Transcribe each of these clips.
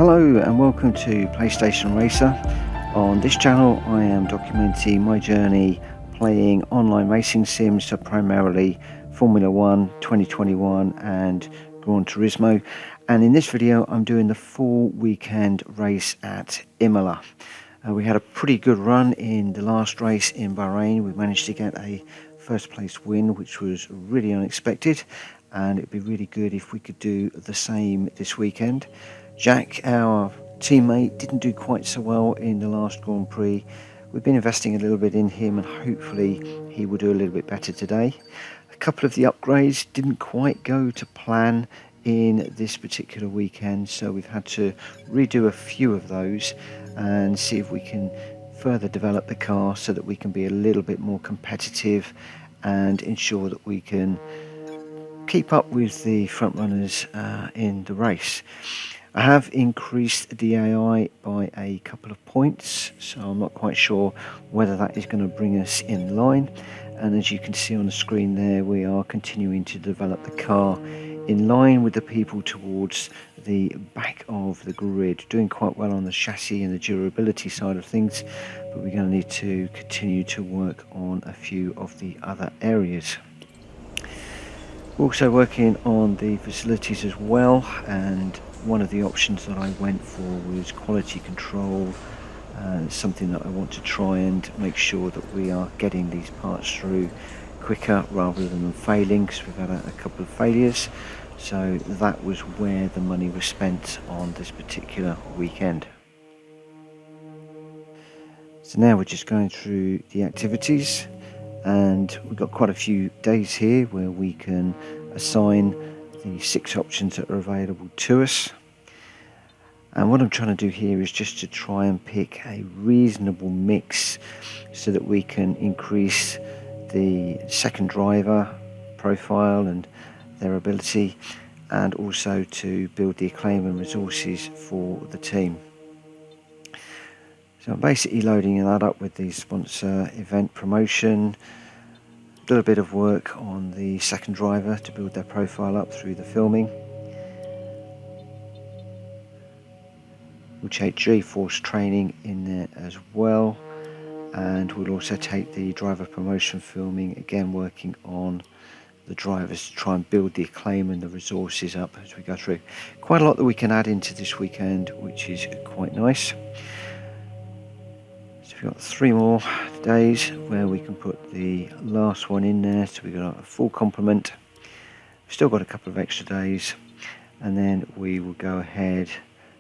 Hello and welcome to PlayStation Racer. On this channel I am documenting my journey playing online racing sims, so primarily Formula 1, 2021 and Gran Turismo, and in this video I'm doing the full weekend race at Imola. We had a pretty good run in the last race in Bahrain. We managed to get a first place win, which was really unexpected, and it'd be really good if we could do the same this weekend. Jack, our teammate, didn't do quite so well in the last Grand Prix. We've been investing a little bit in him and hopefully he will do a little bit better today. A couple of the upgrades didn't quite go to plan in this particular weekend, so we've had to redo a few of those and see if we can further develop the car so that we can be a little bit more competitive and ensure that we can keep up with the front runners in the race. I have increased the AI by a couple of points, so I'm not quite sure whether that is going to bring us in line. And as you can see on the screen there, we are continuing to develop the car in line with the people towards the back of the grid. Doing quite well on the chassis and the durability side of things, but we're going to need to continue to work on a few of the other areas. We're also working on the facilities as well, and one of the options that I went for was quality control. Something that I want to try and make sure that we are getting these parts through quicker rather than them failing, because we've had a couple of failures. So that was where the money was spent on this particular weekend. So now we're just going through the activities, and we've got quite a few days here where we can assign the 6 options that are available to us. And what I'm trying to do here is just to try and pick a reasonable mix so that we can increase the second driver profile and their ability, and also to build the acclaim and resources for the team. So I'm basically loading that up with the sponsor event promotion. A little bit of work on the second driver to build their profile up through the filming. We'll take G-Force training in there as well, and we'll also take the driver promotion filming, again working on the drivers to try and build the acclaim and the resources up as we go through. Quite a lot that we can add into this weekend, which is quite nice. We've got 3 more days where we can put the last one in there, so we've got a full complement. We've still got a couple of extra days, and then we will go ahead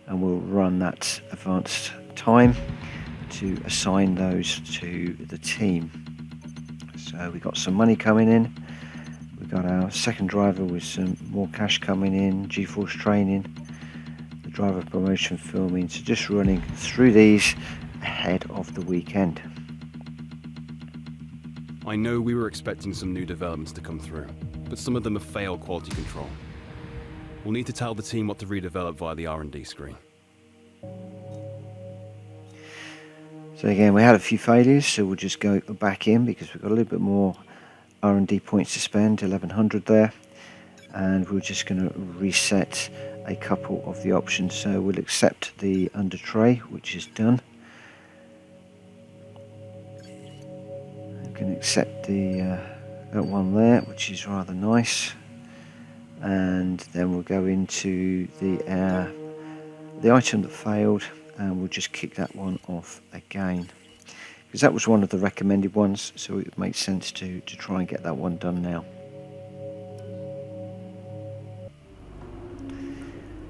and we'll run that advanced time to assign those to the team. So we've got some money coming in. We've got our second driver with some more cash coming in, G-Force training, the driver promotion filming, so just running through these ahead of the weekend. I know we were expecting some new developments to come through, but some of them have failed quality control. We'll need to tell the team what to redevelop via the R&D screen. So again, we had a few failures, so we'll just go back in because we've got a little bit more R&D points to spend, 1100 there, and we're just going to reset a couple of the options. So we'll accept the under tray, which is done. Can accept the that one there, which is rather nice, and then we'll go into the item that failed, and we'll just kick that one off again, because that was one of the recommended ones, so it makes sense to try and get that one done now.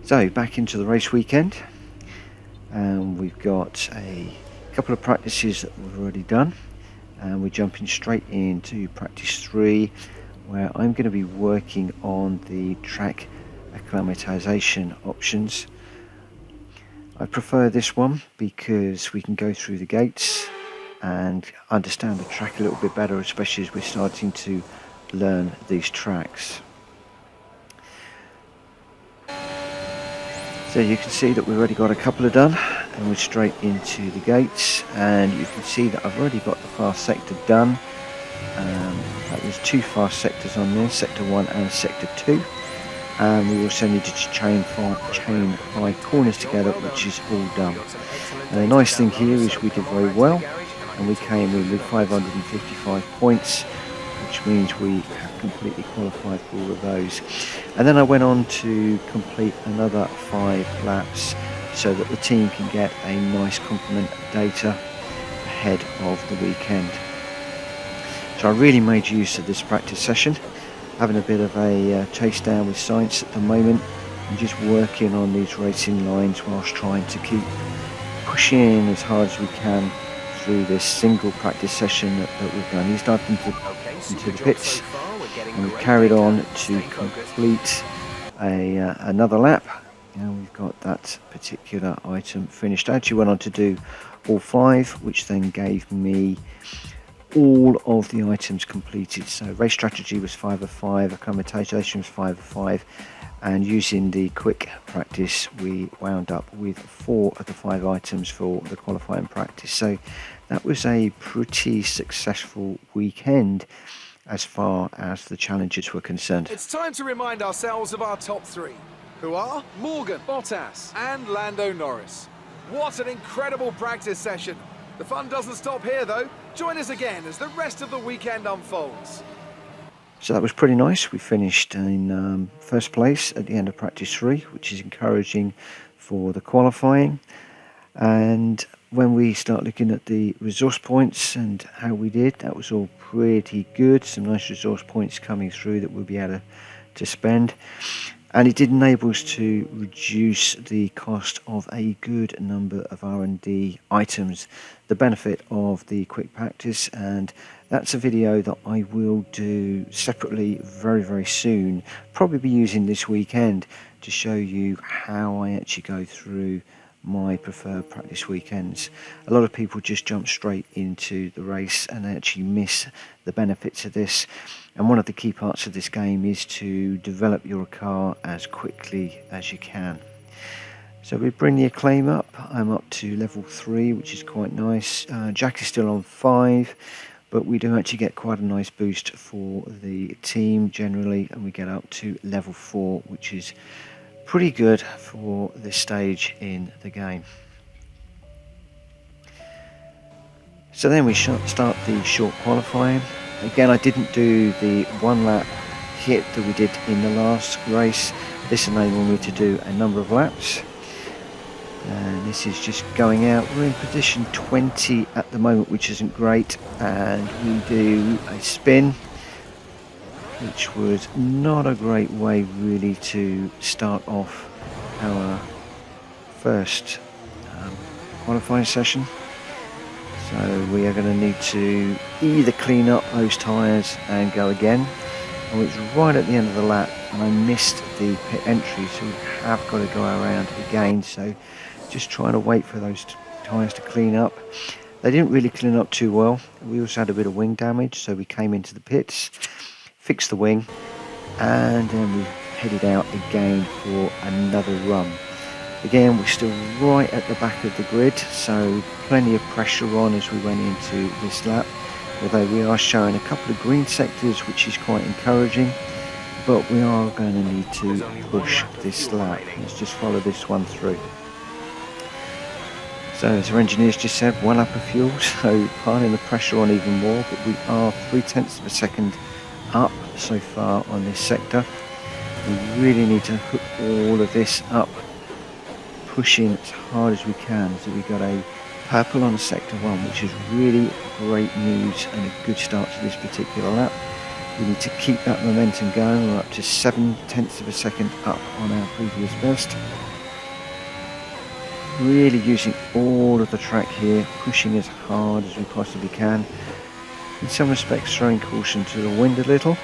So back into the race weekend, and we've got a couple of practices that we've already done. And we're jumping straight into practice 3, where I'm going to be working on the track acclimatization options. I prefer this one because we can go through the gates and understand the track a little bit better, especially as we're starting to learn these tracks. So you can see that we've already got a couple of done, and we're straight into the gates, and you can see that I've already got the fast sector done. There's 2 fast sectors on there, sector 1 and sector 2, and we also needed to chain 5 corners together, which is all done. And the nice thing here is we did very well, and we came in with 555 points, which means we have completely qualified for all of those. And then I went on to complete another 5 laps so that the team can get a nice complement of data ahead of the weekend. So I really made use of this practice session, having a bit of a chase down with science at the moment, and just working on these racing lines whilst trying to keep pushing as hard as we can through this single practice session that we've done. He's dived into the pits, and we've carried on to complete another lap, and we've got that particular item finished. I actually went on to do all 5, which then gave me all of the items completed. So race strategy was 5 of 5, acclimatization was 5 of 5, and using the quick practice we wound up with 4 of the 5 items for the qualifying practice. So that was a pretty successful weekend as far as the challenges were concerned. It's time to remind ourselves of our top 3, who are Morgan, Bottas and Lando Norris. What an incredible practice session. The fun doesn't stop here though. Join us again as the rest of the weekend unfolds. So that was pretty nice. We finished in first place at the end of practice 3, which is encouraging for the qualifying. And when we start looking at the resource points and how we did, that was all pretty good. Some nice resource points coming through that we'll be able to spend. And it did enable us to reduce the cost of a good number of R&D items, the benefit of the quick practice. And that's a video that I will do separately very soon, probably be using this weekend to show you how I actually go through my preferred practice weekends. A lot of people just jump straight into the race and they actually miss the benefits of this. And one of the key parts of this game is to develop your car as quickly as you can. So we bring the acclaim up. I'm up to level 3, which is quite nice. Jack is still on 5, but we do actually get quite a nice boost for the team generally, and we get up to level 4, which is pretty good for this stage in the game. So then we start the short qualifying. Again, I didn't do the 1 lap hit that we did in the last race. This enabled me to do a number of laps. And this is just going out. We're in position 20 at the moment, which isn't great. And we do a spin, which was not a great way really to start off our first qualifying session. So we are going to need to either clean up those tyres and go again. And it's right at the end of the lap and I missed the pit entry, so we have got to go around again. So just trying to wait for those tyres to clean up. They didn't really clean up too well. We also had a bit of wing damage, so we came into the pits, fixed the wing, and then we headed out again for another run. Again, we're still right at the back of the grid, so plenty of pressure on as we went into this lap, although we are showing a couple of green sectors, which is quite encouraging, but we are going to need to push this lap. Let's just follow this one through. So as our engineers just said, 1 lap of fuel, so piling the pressure on even more, but we are 0.3 of a second up so far on this sector. We really need to hook all of this up, pushing as hard as we can. So we got a purple on sector 1, which is really great news and a good start to this particular lap. We need to keep that momentum going. We're up to 0.7 of a second up on our previous best. Really using all of the track here, pushing as hard as we possibly can. In some respects throwing caution to the wind a little.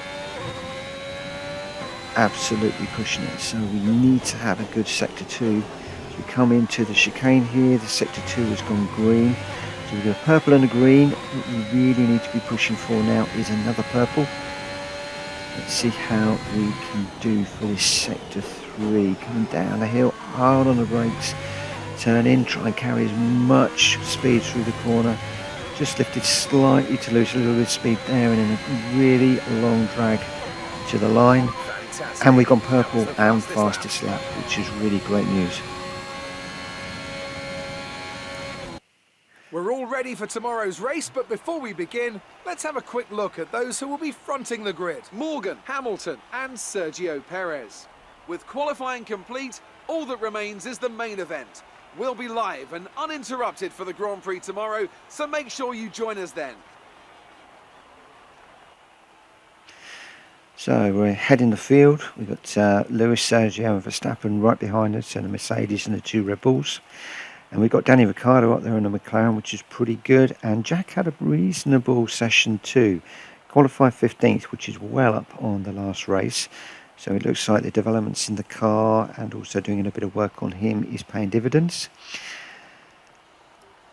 Absolutely pushing it. So we need to have a good sector 2. We come into the chicane here, the sector 2 has gone green, so we've got a purple and a green. What we really need to be pushing for now is another purple. Let's see how we can do for this sector 3. Coming down the hill, hard on the brakes, turn in, try and carry as much speed through the corner. Just lifted slightly to lose a little bit of speed there, and then a really long drag to the line. Fantastic. And we've gone purple That was the and fastest fastest lap, which is really great news. We're all ready for tomorrow's race, but before we begin, let's have a quick look at those who will be fronting the grid. Morgan, Hamilton and Sergio Perez. With qualifying complete, all that remains is the main event. We'll be live and uninterrupted for the Grand Prix tomorrow, so make sure you join us then. So we're heading the field. We've got Lewis, Sergio and Verstappen right behind us, and the Mercedes and the two Red Bulls. And we've got Danny Ricciardo up there in the McLaren, which is pretty good. And Jack had a reasonable session too. Qualified 15th, which is well up on the last race. So it looks like the developments in the car and also doing a bit of work on him is paying dividends.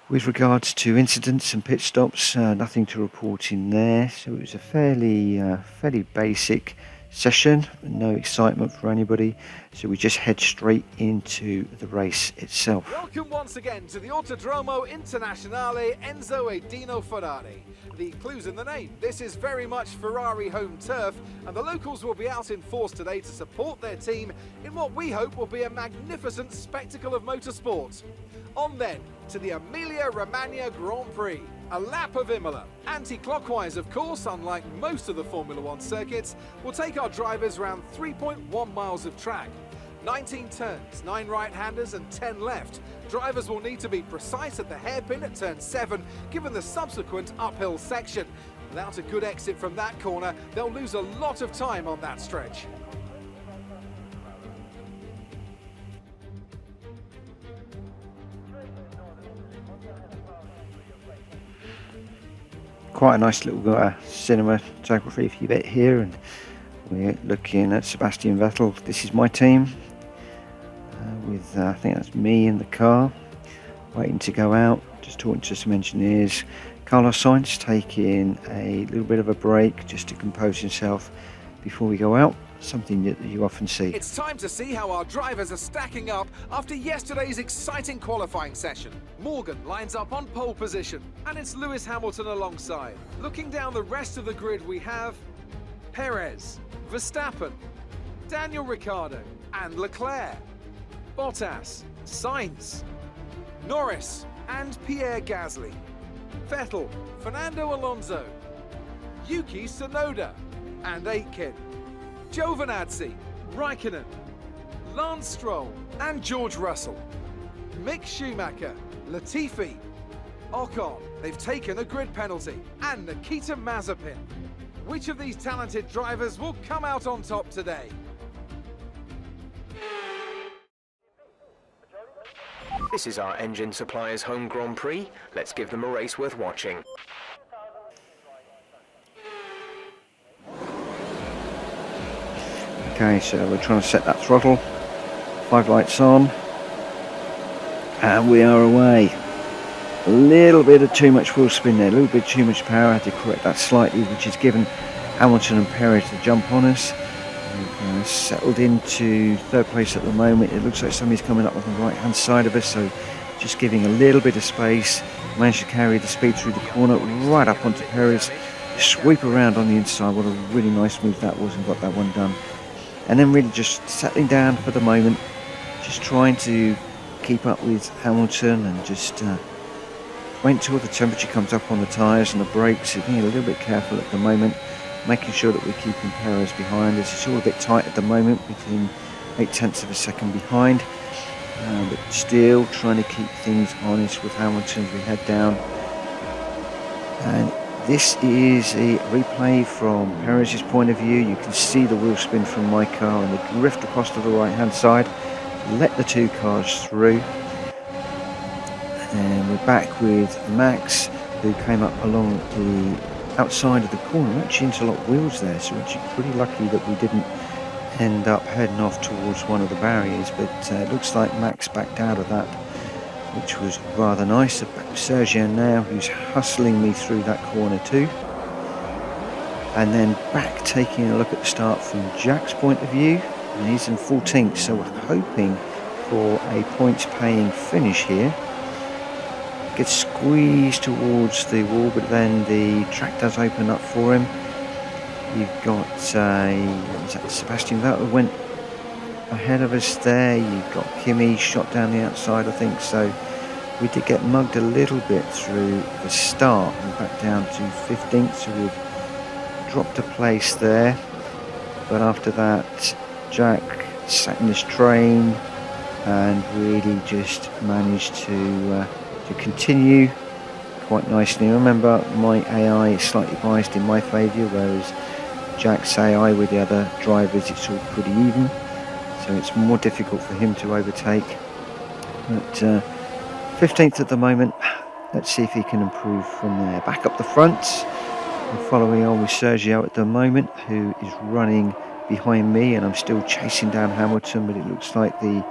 With regards to incidents and pit stops, nothing to report in there. So it was a fairly basic session, no excitement for anybody. So we just head straight into the race itself. Welcome once again to the Autodromo Internazionale Enzo e Dino Ferrari. The clue's in the name. This is very much Ferrari home turf, and the locals will be out in force today to support their team in what we hope will be a magnificent spectacle of motorsport. On then to the Emilia-Romagna Grand Prix. A lap of Imola. Anti-clockwise, of course, unlike most of the Formula One circuits, will take our drivers around 3.1 miles of track. 19 turns, 9 right-handers and 10 left. Drivers will need to be precise at the hairpin at turn 7, given the subsequent uphill section. Without a good exit from that corner, they'll lose a lot of time on that stretch. Quite a nice little cinematography for you bit here, and we're looking at Sebastian Vettel. This is my team with I think that's me in the car waiting to go out, just talking to some engineers. Carlos Sainz taking a little bit of a break just to compose himself before we go out, something that you often see. It's time to see how our drivers are stacking up after yesterday's exciting qualifying session. Morgan lines up on pole position, and it's Lewis Hamilton alongside. Looking down the rest of the grid, we have Perez, Verstappen, Daniel Ricciardo and Leclerc, Bottas, Sainz, Norris and Pierre Gasly, Vettel, Fernando Alonso, Yuki Tsunoda and Aitken, Giovinazzi, Raikkonen, Lance Stroll and George Russell, Mick Schumacher, Latifi, Ocon, they've taken a grid penalty, and Nikita Mazepin. Which of these talented drivers will come out on top today? This is our engine supplier's home Grand Prix. Let's give them a race worth watching. Okay, so we're trying to set that throttle, 5 lights on, and we are away. A little bit of too much wheel spin there, a little bit too much power. I had to correct that slightly, which has given Hamilton and Perez the jump on us. We've settled into third place at the moment. It looks like somebody's coming up on the right hand side of us, so just giving a little bit of space. Managed to carry the speed through the corner right up onto Perez, sweep around on the inside. What a really nice move that was, and got that one done. And then really just settling down for the moment, just trying to keep up with Hamilton and just wait until the temperature comes up on the tyres and the brakes. Being a little bit careful at the moment, making sure that we're keeping Perez behind us. It's all a bit tight at the moment, between 0.8 of a second behind, but still trying to keep things honest with Hamilton as we head down. And this is a replay from Perez's point of view. You can see the wheel spin from my car and the drift across to the right hand side. Let the two cars through. And we're back with Max, who came up along the outside of the corner. Actually interlocked wheels there, so we're actually pretty lucky that we didn't end up heading off towards one of the barriers, but it looks like Max backed out of that, which was rather nice. So back with Sergio now, who's hustling me through that corner too. And then back taking a look at the start from Jack's point of view, and he's in 14th, so we're hoping for a points paying finish here. Gets squeezed towards the wall, but then the track does open up for him. You've got Sebastian Vettel went ahead of us there. You've got Kimi shot down the outside, I think. So we did get mugged a little bit through the start and back down to 15th. So we've dropped a place there. But after that, Jack sat in this train and really just managed to continue quite nicely. Remember, my AI is slightly biased in my favour, whereas Jack's AI with the other drivers, it's all pretty even, so it's more difficult for him to overtake. But 15th at the moment. Let's see if he can improve from there. Back up the front, we're following on with Sergio at the moment, who is running behind me, and I'm still chasing down Hamilton, but it looks like the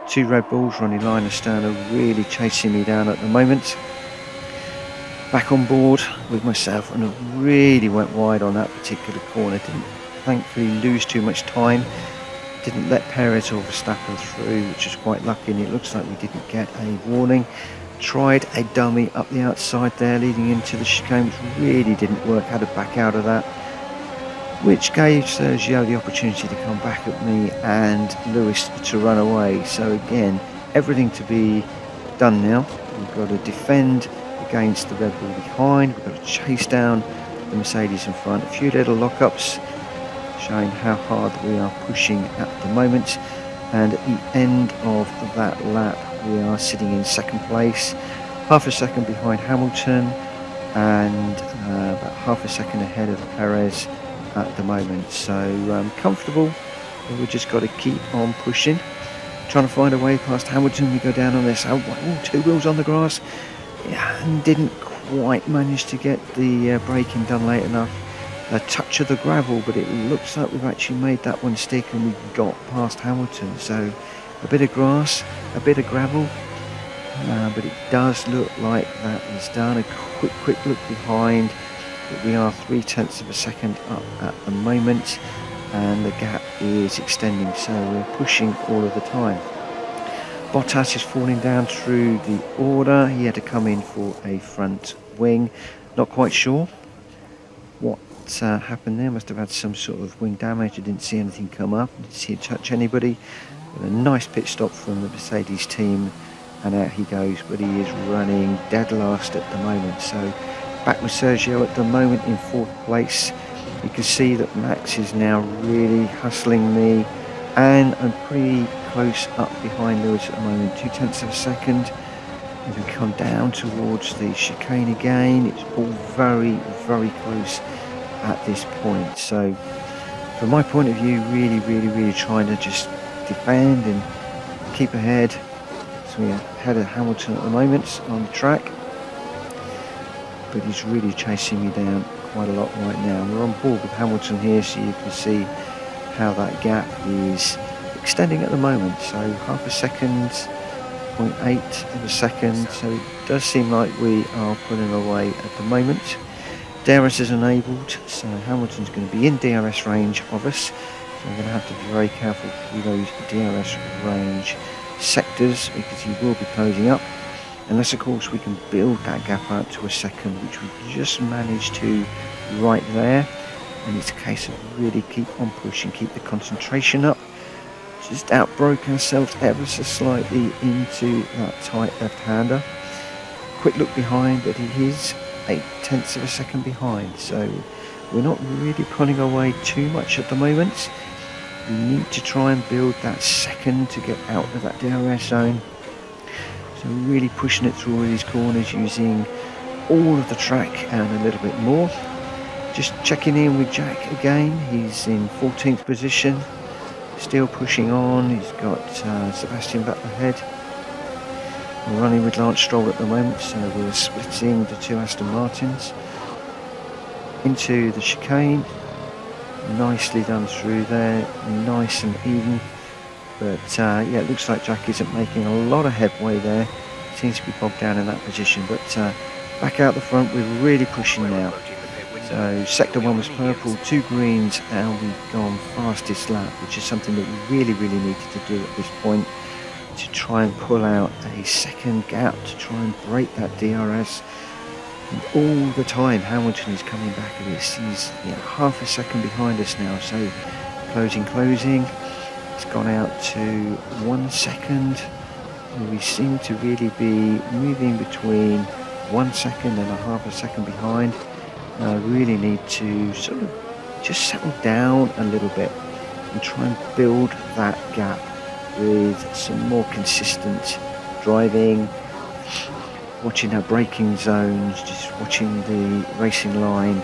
two Red Bulls, Ronnie Lyon and Stern, are really chasing me down at the moment. Back on board with myself, and I really went wide on that particular corner. Didn't thankfully lose too much time. Didn't let Perez or Verstappen through, which is quite lucky, and it looks like we didn't get a warning. Tried a dummy up the outside there leading into the chicane, which really didn't work. Had to back out of that, which gave Sergio the opportunity to come back at me and Lewis to run away. So again, everything to be done now. We've got to defend against the Red Bull behind. We've got to chase down the Mercedes in front. A few little lockups showing how hard we are pushing at the moment. And at the end of that lap, we are sitting in second place, half a second behind Hamilton and about half a second ahead of Perez at the moment. So comfortable, but we've just got to keep on pushing, trying to find a way past Hamilton. We go down on this, two wheels on the grass, and didn't quite manage to get the braking done late enough. A touch of the gravel, but it looks like we've actually made that one stick and we got past Hamilton. So a bit of grass, a bit of gravel, but it does look like that is done. A quick look behind, but we are 0.3 of a second up at the moment, and the gap is extending, so we're pushing all of the time. Bottas is falling down through the order. He had to come in for a front wing. Not quite sure what happened there. Must have had some sort of wing damage. I didn't see anything come up, didn't see it touch anybody. But a nice pit stop from the Mercedes team, and out he goes, but he is running dead last at the moment. So back with Sergio at the moment in 4th place. You can see that Max is now really hustling me, and I'm pretty close up behind Lewis at the moment, 0.2 of a second. As we come down towards the chicane again, it's all very close at this point. So from my point of view, really trying to just defend and keep ahead. So we're ahead of Hamilton at the moment on the track, but he's really chasing me down quite a lot right now. We're on board with Hamilton here, so you can see how that gap is extending at the moment. So half a second, 0.8 of a second. So it does seem like we are pulling away at the moment. DRS is enabled, so Hamilton's going to be in DRS range of us. So we're going to have to be very careful through those DRS range sectors, because he will be closing up. Unless, of course, we can build that gap out to a second, which we just managed to right there. And it's a case of really keep on pushing, keep the concentration up. Just outbroke ourselves ever so slightly into that tight left-hander. Quick look behind, but he is 0.8 of a second behind. So we're not really pulling away too much at the moment. We need to try and build that second to get out of that DRS zone. So really pushing it through all these corners, using all of the track and a little bit more. Just checking in with Jack again. He's in 14th position, still pushing on. He's got Sebastian Vettel ahead. We're running with Lance Stroll at the moment, so we're splitting the two Aston Martins into the chicane. Nicely done through there, nice and even. But yeah, it looks like Jack isn't making a lot of headway there. Seems to be bogged down in that position. But back out the front, we're really pushing now. So sector 1 was purple, 2 greens, and we've gone fastest lap, which is something that we really needed to do at this point, to try and pull out a second gap, to try and break that DRS And all the time Hamilton is coming back at this. He's half a second behind us now, so closing. It's gone out to 1 second. And we seem to really be moving between 1 second and a half a second behind. I really need to sort of just settle down a little bit and try and build that gap with some more consistent driving, watching our braking zones, just watching the racing line,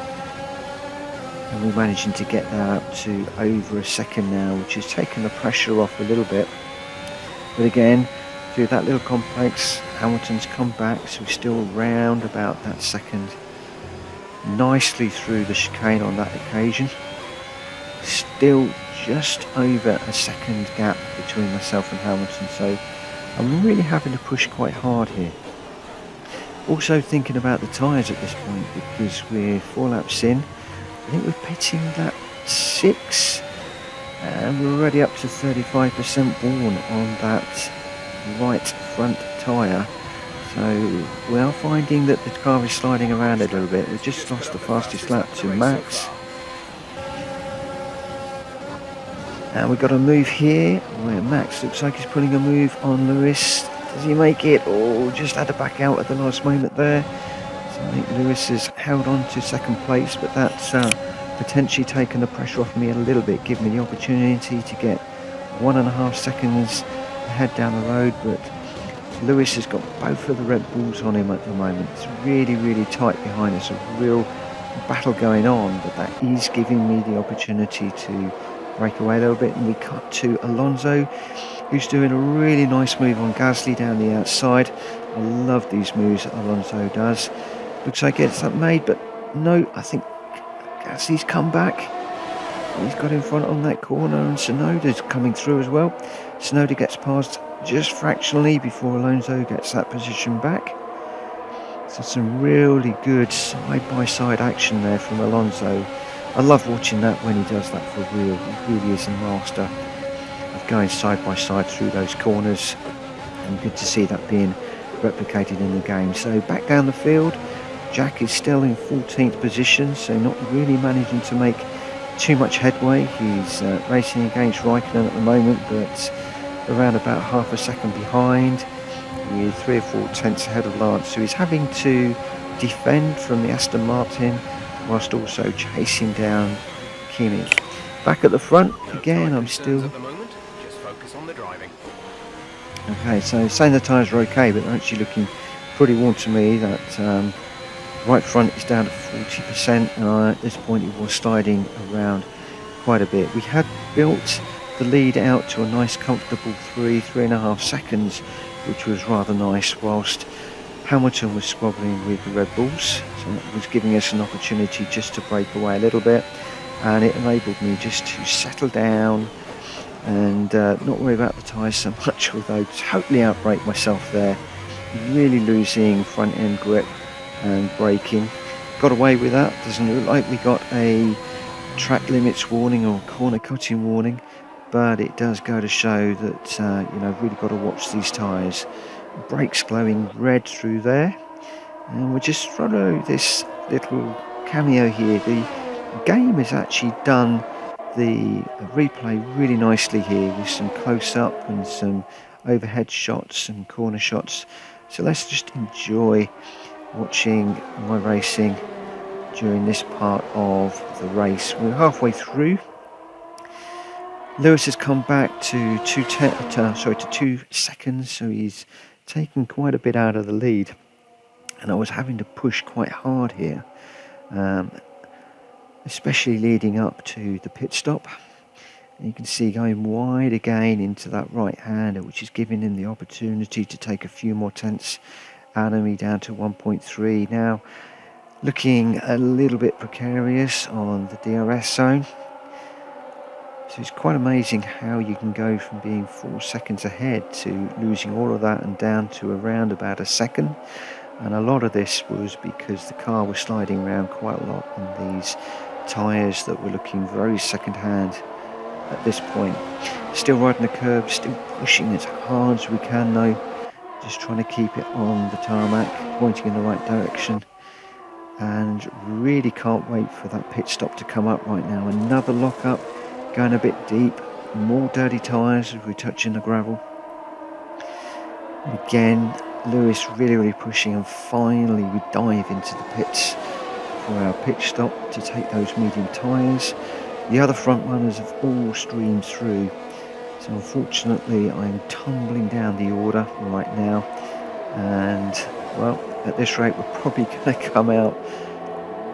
and we're managing to get that up to over a second now, which has taken the pressure off a little bit. But again, through that little complex, Hamilton's come back, so we're still round about that second. Nicely through the chicane on that occasion. Still just over a second gap between myself and Hamilton, so I'm really having to push quite hard here. Also thinking about the tyres at this point, because we're 4 laps in. I think we're pitting lap 6 and we're already up to 35% worn on that right front tyre. So we are finding that the car is sliding around a little bit. We've just lost the fastest lap to Max. And we've got a move here where Max looks like he's putting a move on Lewis. Does he make it? Oh, just had to back out at the last moment there. So I think Lewis has held on to second place, but that's potentially taken the pressure off me a little bit, giving me the opportunity to get 1.5 seconds ahead down the road. But Lewis has got both of the Red Bulls on him at the moment. It's really tight behind us, a real battle going on, but that is giving me the opportunity to break away a little bit. And we cut to Alonso, who's doing a really nice move on Gasly down the outside. I love these moves that Alonso does. Looks like it's that made, but no, I think Gasly's come back. He's got in front on that corner, and Tsunoda's coming through as well. Tsunoda gets past just fractionally before Alonso gets that position back. So some really good side-by-side action there from Alonso. I love watching that when he does that for real. He really is a master of going side-by-side through those corners, and good to see that being replicated in the game. So back down the field, Jack is still in 14th position, so not really managing to make too much headway. He's racing against Raikkonen at the moment, but around about half a second behind, with 3 or 4 tenths ahead of Lance, so he's having to defend from the Aston Martin whilst also chasing down Kimi. Back at the front again, I'm still okay, so saying the tyres are okay, but they're actually looking pretty warm to me. That right front is down to 40%, and at this point it was sliding around quite a bit. We had built the lead out to a nice comfortable 3.5 seconds, which was rather nice, whilst Hamilton was squabbling with the Red Bulls, so that was giving us an opportunity just to break away a little bit, and it enabled me just to settle down and not worry about the tyres so much, although totally outbrake myself there, really losing front end grip and braking. Got away with that. Doesn't look like we got a track limits warning or corner cutting warning, but it does go to show that really got to watch these tyres. Brakes glowing red through there, and we'll just follow this little cameo here. The game has actually done the replay really nicely here, with some close-up and some overhead shots and corner shots. So let's just enjoy watching my racing during this part of the race. We're halfway through. Lewis has come back to 2 seconds, so he's taken quite a bit out of the lead, and I was having to push quite hard here, especially leading up to the pit stop. And you can see going wide again into that right hander, which is giving him the opportunity to take a few more tenths out of me, down to 1.3 now. Looking a little bit precarious on the DRS zone. So it's quite amazing how you can go from being 4 seconds ahead to losing all of that and down to around about a second. And a lot of this was because the car was sliding around quite a lot on these tyres that were looking very second hand at this point. Still riding the curb, still pushing as hard as we can though, just trying to keep it on the tarmac, pointing in the right direction. and really can't wait for that pit stop to come up right now. Another lock up, going a bit deep, more dirty tyres as we're touching the gravel. Again, Lewis really pushing, and finally we dive into the pits for our pit stop to take those medium tyres. The other front runners have all streamed through, so unfortunately I'm tumbling down the order right now, and well, at this rate we're probably going to come out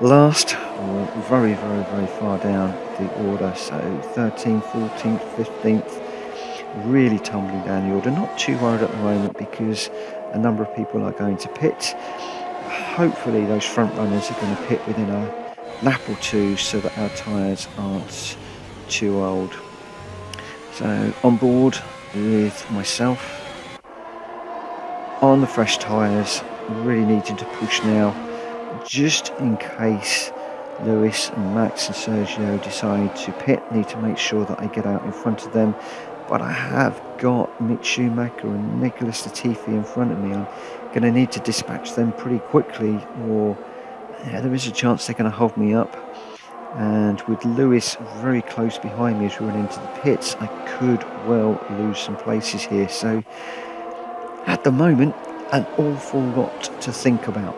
last, or very far down the order, so 13th, 14th, 15th, really tumbling down the order. Not too worried at the moment because a number of people are going to pit. Hopefully those front runners are going to pit within a lap or two so that our tyres aren't too old. So on board with myself on the fresh tyres, really needing to push now just in case Lewis and Max and Sergio decide to pit. Need to make sure that I get out in front of them, but I have got Mick Schumacher and Nicholas Latifi in front of me. I'm going to need to dispatch them pretty quickly, or there is a chance they're going to hold me up. And with Lewis very close behind me as we run into the pits, I could well lose some places here. So at the moment, an awful lot to think about.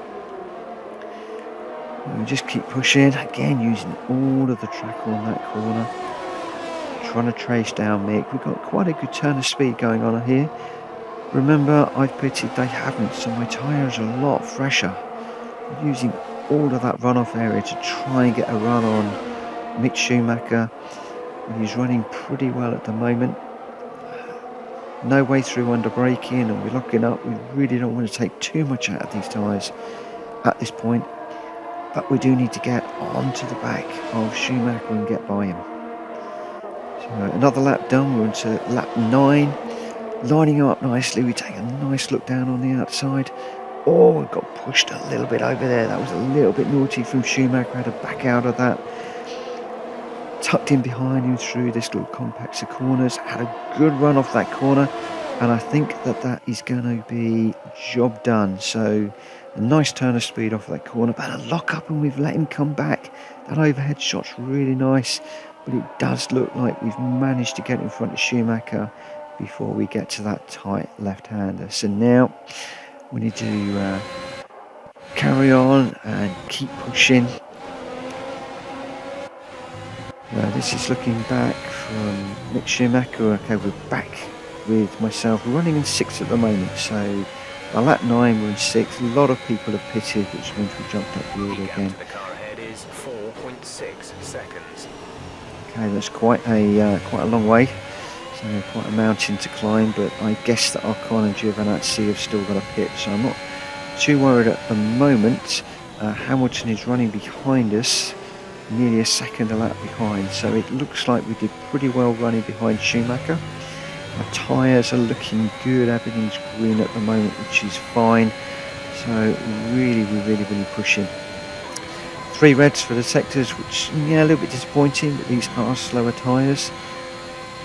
We'll just keep pushing, again using all of the track on that corner, trying to trace down Mick. We've got quite a good turn of speed going on here. Remember, I've pitted, they haven't, so my tyres are a lot fresher. I'm using all of that runoff area to try and get a run on Mick Schumacher. He's running pretty well at the moment. No way through under braking, and we're locking up. We really don't want to take too much out of these tyres at this point, but we do need to get onto the back of Schumacher and get by him. So another lap done, we're into lap 9, lining up nicely. We take a nice look down on the outside. Oh, we got pushed a little bit over there. That was a little bit naughty from Schumacher. Had to back out of that. Tucked in behind him through this little complex of corners. Had a good run off that corner, and I think that is going to be job done. So a nice turn of speed off that corner, but a lock up, and we've let him come back. That overhead shot's really nice, but it does look like we've managed to get in front of Schumacher before we get to that tight left-hander. So now we need to carry on and keep pushing. This is looking back from Mick Schumacher. Okay, we're back with myself. We're running in 6th at the moment, so by lap 9 we're in 6th. A lot of people have pitted, which means we jumped up the order again. The car ahead is 4.6 seconds. Okay, that's quite a long way. So quite a mountain to climb, but I guess that Ocon and Giovinazzi have still got a pit, so I'm not too worried at the moment. Hamilton is running behind us, nearly a second a lap behind, so it looks like we did pretty well running behind Schumacher. Our tyres are looking good, everything's green at the moment, which is fine, so we're really pushing. 3 reds for the sectors, which, yeah, a little bit disappointing, but these are slower tyres.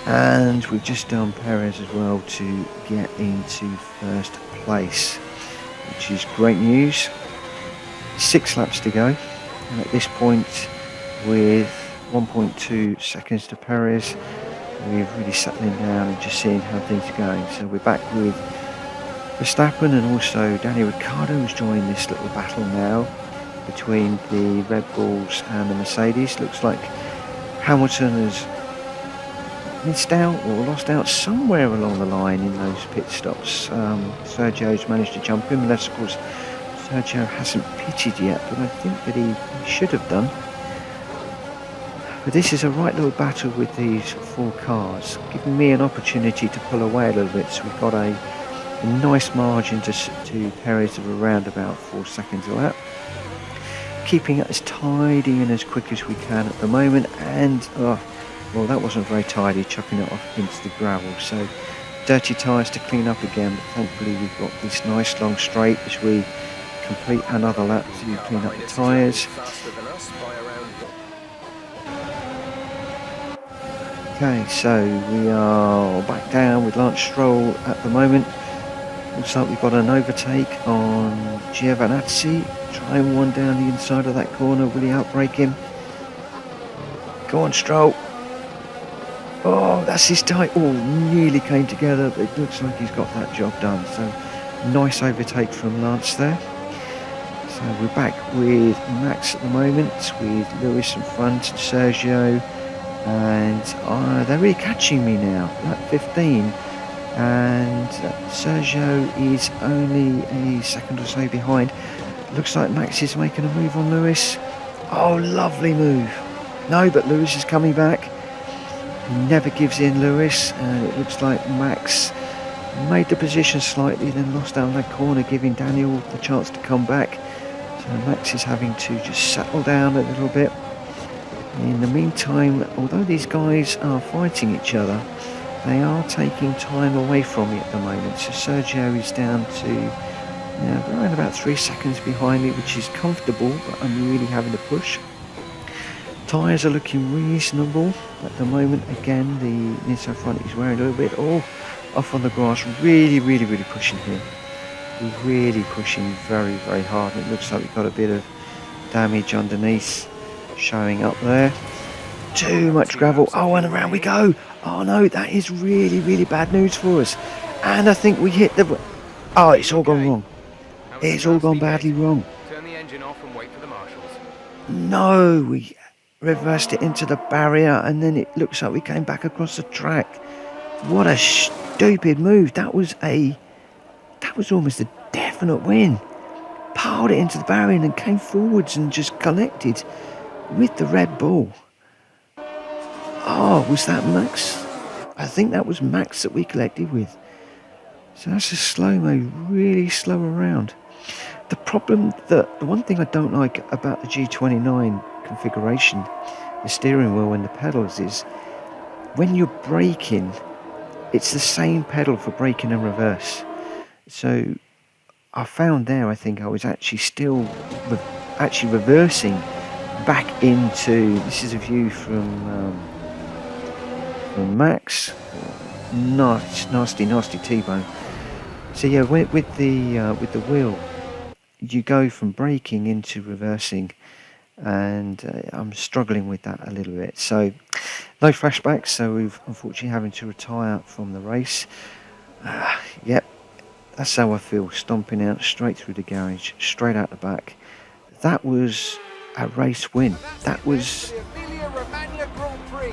And we've just done Perez as well to get into first place, which is great news. 6 laps to go, and at this point, with 1.2 seconds to Perez, we're really settling down and just seeing how things are going. So we're back with Verstappen, and also Daniel Ricciardo has joined this little battle now between the Red Bulls and the Mercedes. Looks like Hamilton has missed out or lost out somewhere along the line in those pit stops. Sergio's managed to jump in, unless of course Sergio hasn't pitted yet, but I think that he should have done. But this is a right little battle with these 4 cars, giving me an opportunity to pull away a little bit. So we've got a nice margin to Perez of around about 4 seconds a lap. Keeping it as tidy and as quick as we can at the moment, and well, that wasn't very tidy, chucking it off into the gravel. So dirty tyres to clean up again, but thankfully we've got this nice long straight as we complete another lap to clean up the tyres. Okay, so we are back down with Lance Stroll at the moment. Looks like we've got an overtake on Giovinazzi. Trying one down the inside of that corner. Will he outbrake him? Go on, Stroll. Oh, that's his tight. Oh, nearly came together, but it looks like he's got that job done. So, nice overtake from Lance there. So we're back with Max at the moment, with Lewis in front, Sergio, and they're really catching me now. Lap 15, and Sergio is only a second or so behind. Looks like Max is making a move on Lewis. Oh, lovely move. No, but Lewis is coming back. Never gives in, Lewis, and it looks like Max made the position slightly, then lost down that corner, giving Daniel the chance to come back. So Max is having to just settle down a little bit. In the meantime, although these guys are fighting each other, they are taking time away from me at the moment. So Sergio is down to around about 3 seconds behind me, which is comfortable, but I'm really having to push. Tyres are looking reasonable at the moment. Again, the Nissan front is wearing a little bit off on the grass. Really pushing here. Really pushing very, very hard. It looks like we've got a bit of damage underneath showing up there. Too much gravel. Oh, and around we go. Oh no, that is really bad news for us. And I think we hit the... Oh, it's all gone wrong. It's all gone badly wrong. Turn the engine off and wait for the marshals. No, we reversed it into the barrier, and then it looks like we came back across the track. What a stupid move. That was almost a definite win. Piled it into the barrier and came forwards and just collected with the Red Bull. Oh, was that Max? I think that was Max that we collected with. So that's a slow-mo, really slow around. The one thing I don't like about the G29 configuration, the steering wheel and the pedals, is when you're braking, it's the same pedal for braking and reverse. So I found there, I think I was actually still reversing back into, this is a view from Max. Nasty T-bone. So yeah, with the wheel, you go from braking into reversing, and I'm struggling with that a little bit. So no flashbacks, so we've unfortunately having to retire from the race. Yep, that's how I feel, stomping out straight through the garage, straight out the back. That was a race win. That was... The Emilia-Romagna Grand Prix.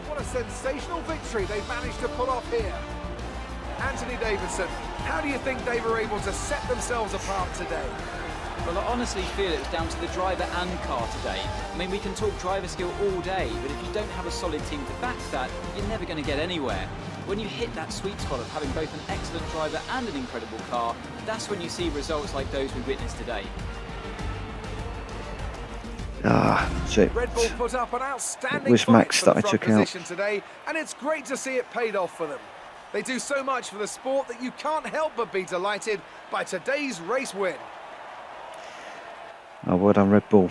What a sensational victory they've managed to pull off here. Anthony Davidson, how do you think they were able to set themselves apart today? Well, I honestly feel it was down to the driver and car today. I mean, we can talk driver skill all day, but if you don't have a solid team to back that, you're never going to get anywhere. When you hit that sweet spot of having both an excellent driver and an incredible car, that's when you see results like those we witnessed today. So Red Bull put up an outstanding it was fight Max for that the I front took out. position today, and it's great to see it paid off for them. They do so much for the sport that you can't help but be delighted by today's race win. Oh, well done, Red Bull.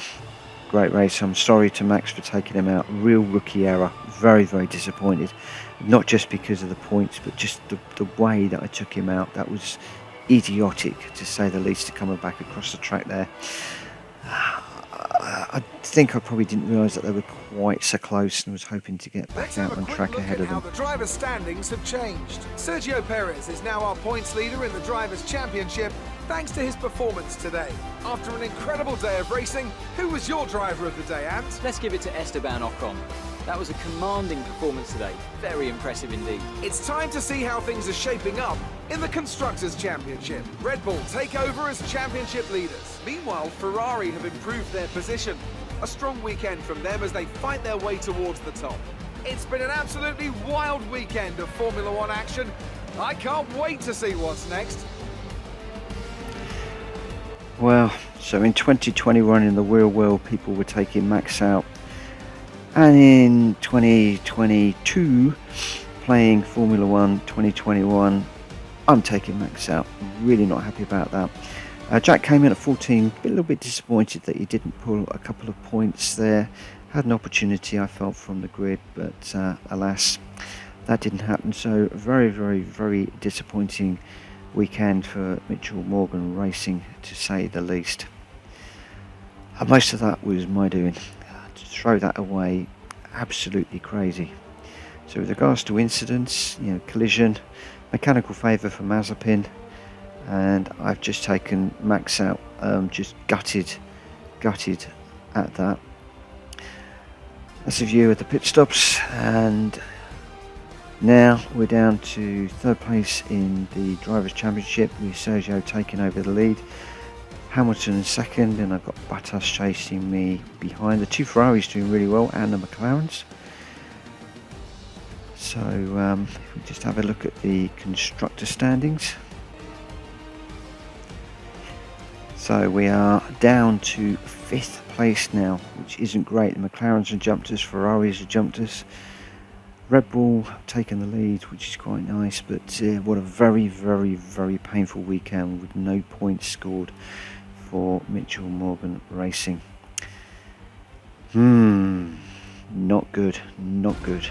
Great race. I'm sorry to Max for taking him out. Real rookie error. Very disappointed. Not just because of the points, but just the way that I took him out. That was idiotic, to say the least, to coming back across the track there. I think I probably didn't realise that they were quite so close, and was hoping to get back out on track ahead of them. The drivers' standings have changed. Sergio Perez is now our points leader in the Drivers' Championship, thanks to his performance today. After an incredible day of racing, who was your driver of the day, Ant? Let's give it to Esteban Ocon. That was a commanding performance today. Very impressive indeed. It's time to see how things are shaping up in the Constructors' Championship. Red Bull take over as championship leaders. Meanwhile, Ferrari have improved their position. A strong weekend from them as they fight their way towards the top. It's been an absolutely wild weekend of Formula One action. I can't wait to see what's next. Well, so in 2021 in the real world, people were taking Max out. And in 2022, playing Formula One 2021, I'm taking Max out. I'm really not happy about that. Jack came in at 14, a little bit disappointed that he didn't pull a couple of points there. Had an opportunity, I felt, from the grid, but alas, that didn't happen. So very disappointing weekend for Mitchell Morgan Racing, to say the least. And most of that was my doing. To throw that away, absolutely crazy. So with regards to incidents, collision, mechanical favour for Mazepin, and I've just taken Max out, just gutted at that. That's a view of the pit stops, and now we're down to third place in the Drivers' Championship with Sergio taking over the lead. Hamilton in second, and I've got Bottas chasing me behind. The two Ferraris doing really well, and the McLarens. So if we just have a look at the constructor standings. So we are down to 5th place now, which isn't great. The McLarens have jumped us, Ferraris have jumped us. Red Bull taking the lead, which is quite nice, but what a very, very, very painful weekend with no points scored for Mitchell Morgan Racing. Not good, not good.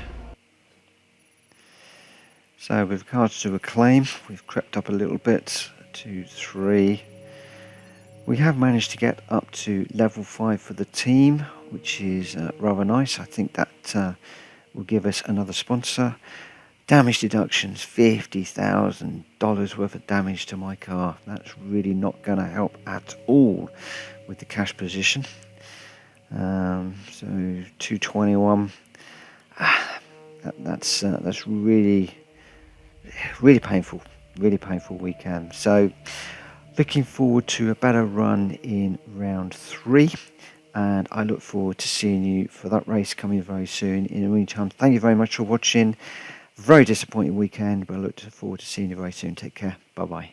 So with regards to acclaim, we've crept up a little bit to 3. We have managed to get up to level 5 for the team, which is rather nice. I think that will give us another sponsor. Damage deductions, $50,000 worth of damage to my car. That's really not going to help at all with the cash position. So 221. That's really painful. Really painful weekend. So looking forward to a better run in round 3. And I look forward to seeing you for that race coming very soon. In the meantime, thank you very much for watching. Very disappointing weekend, but I look forward to seeing you very soon. Take care. Bye-bye.